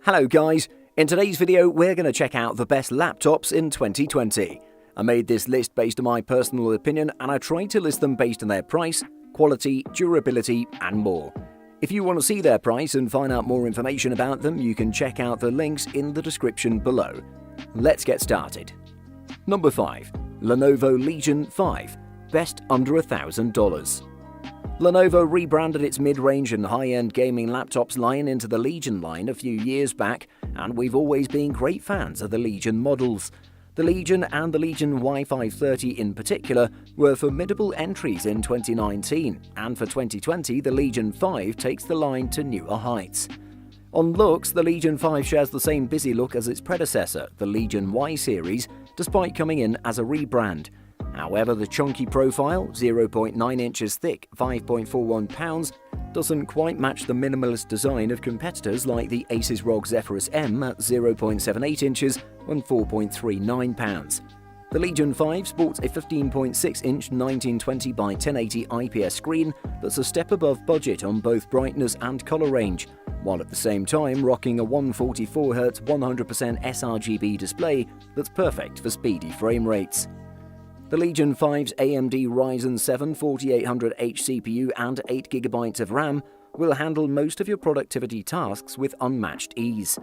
Hello guys, in today's video we're going to check out the best laptops in 2020. I made this list based on my personal opinion and I tried to list them based on their price, quality, durability and more. If you want to see their price and find out more information about them, you can check out the links in the description below. Let's get started. Number 5. Lenovo Legion 5, best under $1,000. Lenovo rebranded its mid-range and high-end gaming laptops line into the Legion line a few years back, and we've always been great fans of the Legion models. The Legion and the Legion Y530 in particular were formidable entries in 2019, and for 2020 the Legion 5 takes the line to newer heights. On looks, the Legion 5 shares the same busy look as its predecessor, the Legion Y series, despite coming in as a rebrand. However, the chunky profile, 0.9 inches thick, 5.41 pounds, doesn't quite match the minimalist design of competitors like the Asus ROG Zephyrus M at 0.78 inches and 4.39 pounds. The Legion 5 sports a 15.6-inch 1920 by 1080 IPS screen that's a step above budget on both brightness and color range, while at the same time rocking a 144Hz 100% sRGB display that's perfect for speedy frame rates. The Legion 5's AMD Ryzen 7 4800H CPU and 8GB of RAM will handle most of your productivity tasks with unmatched ease.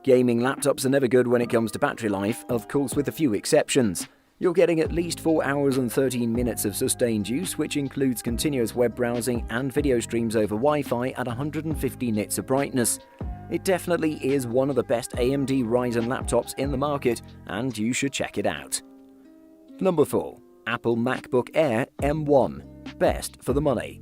Gaming laptops are never good when it comes to battery life, of course with a few exceptions. You're getting at least 4 hours and 13 minutes of sustained use, which includes continuous web browsing and video streams over Wi-Fi at 150 nits of brightness. It definitely is one of the best AMD Ryzen laptops in the market, and you should check it out. Number 4. Apple MacBook Air M1, best for the money.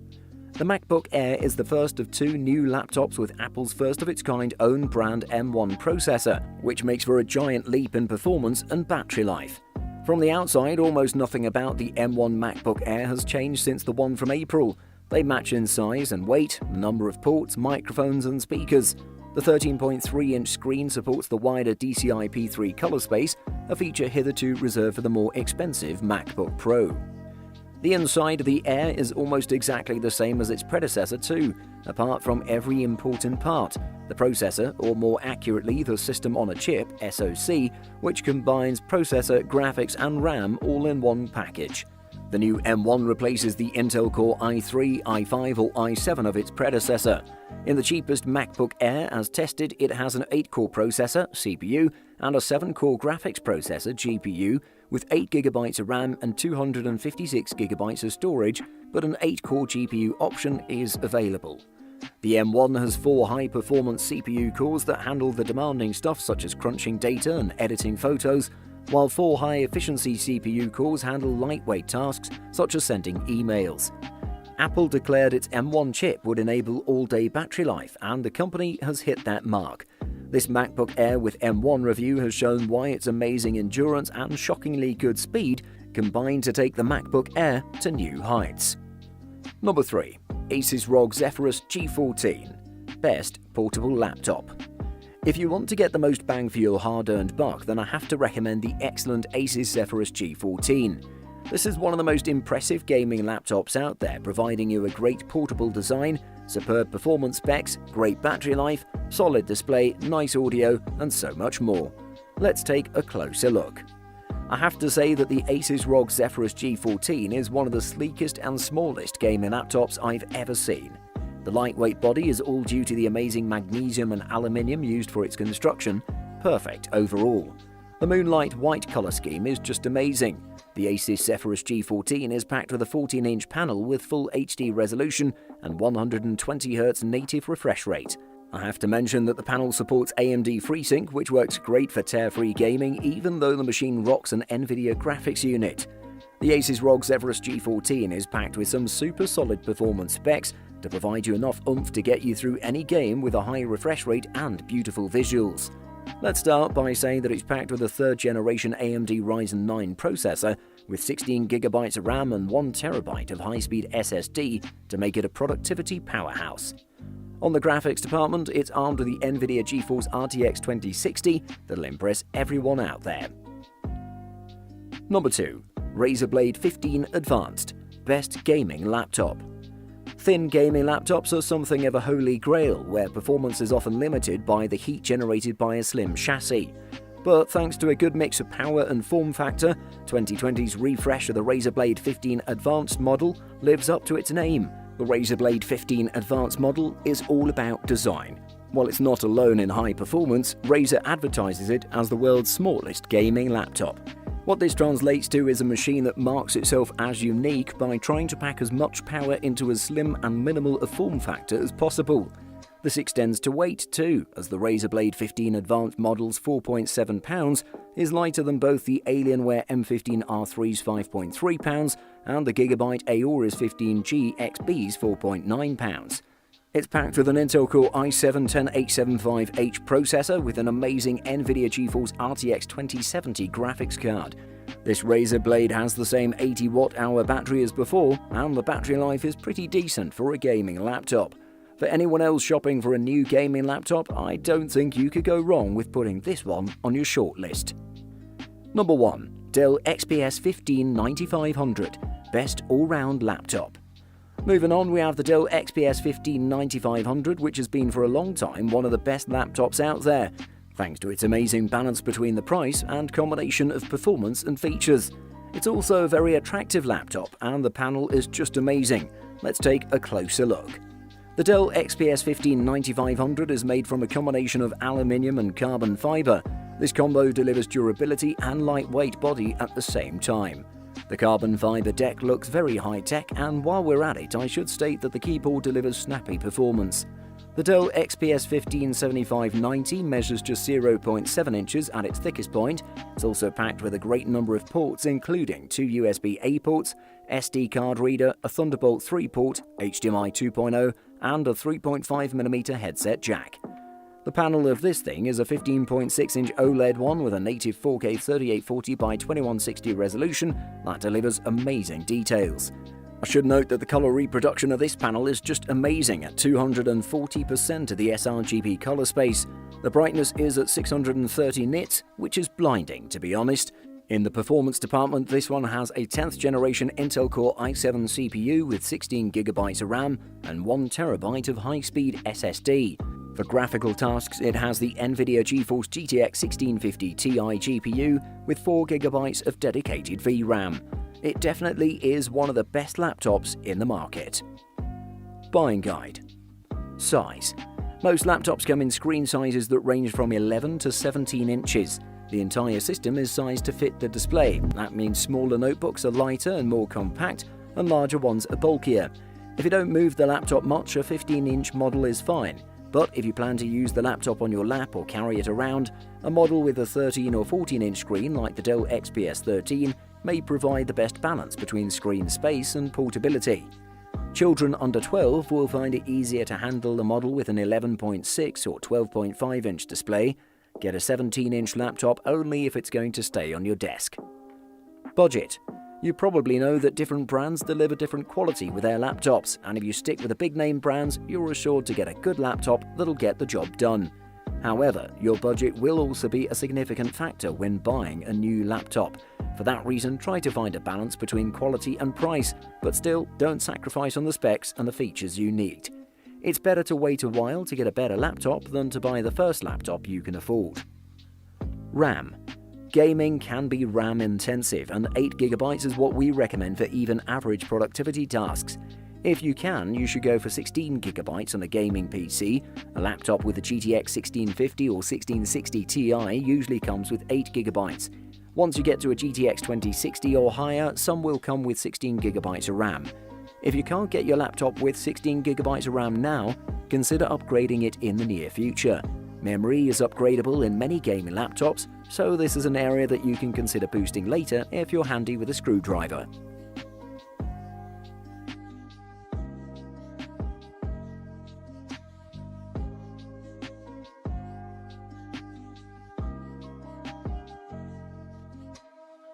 The MacBook Air is the first of two new laptops with Apple's first-of-its-kind own brand M1 processor, which makes for a giant leap in performance and battery life. From the outside, almost nothing about the M1 MacBook Air has changed since the one from April. They match in size and weight, the number of ports, microphones and speakers. The 13.3-inch screen supports the wider DCI-P3 color space, a feature hitherto reserved for the more expensive MacBook Pro. The inside of the Air is almost exactly the same as its predecessor too, apart from every important part: the processor, or more accurately the System on a Chip (SoC), which combines processor, graphics and RAM all in one package. The new M1 replaces the Intel Core i3, i5 or i7 of its predecessor. In the cheapest MacBook Air as tested, it has an 8-core processor, CPU, and a 7-core graphics processor, GPU, with 8GB of RAM and 256GB of storage, but an 8-core GPU option is available. The M1 has 4 high-performance CPU cores that handle the demanding stuff such as crunching data and editing photos, while 4 high-efficiency CPU cores handle lightweight tasks such as sending emails. Apple declared its M1 chip would enable all-day battery life, and the company has hit that mark. This MacBook Air with M1 review has shown why its amazing endurance and shockingly good speed combine to take the MacBook Air to new heights. Number 3. Asus ROG Zephyrus G14, best portable laptop. If you want to get the most bang for your hard-earned buck, then I have to recommend the excellent Asus Zephyrus G14. This is one of the most impressive gaming laptops out there, providing you a great portable design, superb performance specs, great battery life, solid display, nice audio, and so much more. Let's take a closer look. I have to say that the Asus ROG Zephyrus G14 is one of the sleekest and smallest gaming laptops I've ever seen. The lightweight body is all due to the amazing magnesium and aluminium used for its construction, perfect overall. The moonlight white color scheme is just amazing. The Asus Zephyrus G14 is packed with a 14-inch panel with full HD resolution and 120Hz native refresh rate. I have to mention that the panel supports AMD FreeSync, which works great for tear-free gaming even though the machine rocks an NVIDIA graphics unit. The Asus ROG Zephyrus G14 is packed with some super solid performance specs to provide you enough oomph to get you through any game with a high refresh rate and beautiful visuals. Let's start by saying that it's packed with a 3rd generation AMD Ryzen 9 processor with 16GB of RAM and 1TB of high-speed SSD to make it a productivity powerhouse. On the graphics department, it's armed with the NVIDIA GeForce RTX 2060 that'll impress everyone out there. Number 2. Razer Blade 15 Advanced, best gaming laptop. Thin gaming laptops are something of a holy grail, where performance is often limited by the heat generated by a slim chassis. But thanks to a good mix of power and form factor, 2020's refresh of the Razer Blade 15 Advanced model lives up to its name. The Razer Blade 15 Advanced model is all about design. While it's not alone in high performance, Razer advertises it as the world's smallest gaming laptop. What this translates to is a machine that marks itself as unique by trying to pack as much power into as slim and minimal a form factor as possible. This extends to weight too, as the Razer Blade 15 Advanced model's 4.7 pounds is lighter than both the Alienware M15R3's 5.3 pounds and the Gigabyte Aorus 15G XB's 4.9 pounds. It's packed with an Intel Core i7-10875H processor with an amazing NVIDIA GeForce RTX 2070 graphics card. This Razer Blade has the same 80 watt-hour battery as before, and the battery life is pretty decent for a gaming laptop. For anyone else shopping for a new gaming laptop, I don't think you could go wrong with putting this one on your shortlist. Number 1. Dell XPS 15-9500 Best All-Round Laptop. Moving on, we have the Dell XPS 15-9500, which has been for a long time one of the best laptops out there, thanks to its amazing balance between the price and combination of performance and features. It's also a very attractive laptop, and the panel is just amazing. Let's take a closer look. The Dell XPS 15-9500 is made from a combination of aluminium and carbon fiber. This combo delivers durability and lightweight body at the same time. The carbon fiber deck looks very high-tech, and while we're at it, I should state that the keyboard delivers snappy performance. The Dell XPS 15-7590 measures just 0.7 inches at its thickest point. It's also packed with a great number of ports, including 2 USB-A ports, SD card reader, a Thunderbolt 3 port, HDMI 2.0, and a 3.5mm headset jack. The panel of this thing is a 15.6-inch OLED one with a native 4K 3840 by 2160 resolution that delivers amazing details. I should note that the color reproduction of this panel is just amazing at 240% of the sRGB color space. The brightness is at 630 nits, which is blinding, to be honest. In the performance department, this one has a 10th generation Intel Core i7 CPU with 16GB of RAM and 1TB of high-speed SSD. For graphical tasks, it has the NVIDIA GeForce GTX 1650 Ti GPU with 4GB of dedicated VRAM. It definitely is one of the best laptops in the market. Buying guide. Size. Most laptops come in screen sizes that range from 11 to 17 inches. The entire system is sized to fit the display. That means smaller notebooks are lighter and more compact, and larger ones are bulkier. If you don't move the laptop much, a 15-inch model is fine. But if you plan to use the laptop on your lap or carry it around, a model with a 13 or 14-inch screen like the Dell XPS 13 may provide the best balance between screen space and portability. Children under 12 will find it easier to handle a model with an 11.6 or 12.5-inch display. Get a 17-inch laptop only if it's going to stay on your desk. Budget. You probably know that different brands deliver different quality with their laptops, and if you stick with the big-name brands, you're assured to get a good laptop that'll get the job done. However, your budget will also be a significant factor when buying a new laptop. For that reason, try to find a balance between quality and price, but still don't sacrifice on the specs and the features you need. It's better to wait a while to get a better laptop than to buy the first laptop you can afford. RAM. Gaming can be RAM intensive, and 8GB is what we recommend for even average productivity tasks. If you can, you should go for 16GB on a gaming PC. A laptop with a GTX 1650 or 1660 Ti usually comes with 8GB. Once you get to a GTX 2060 or higher, some will come with 16GB of RAM. If you can't get your laptop with 16GB of RAM now, consider upgrading it in the near future. Memory is upgradable in many gaming laptops, so this is an area that you can consider boosting later if you're handy with a screwdriver.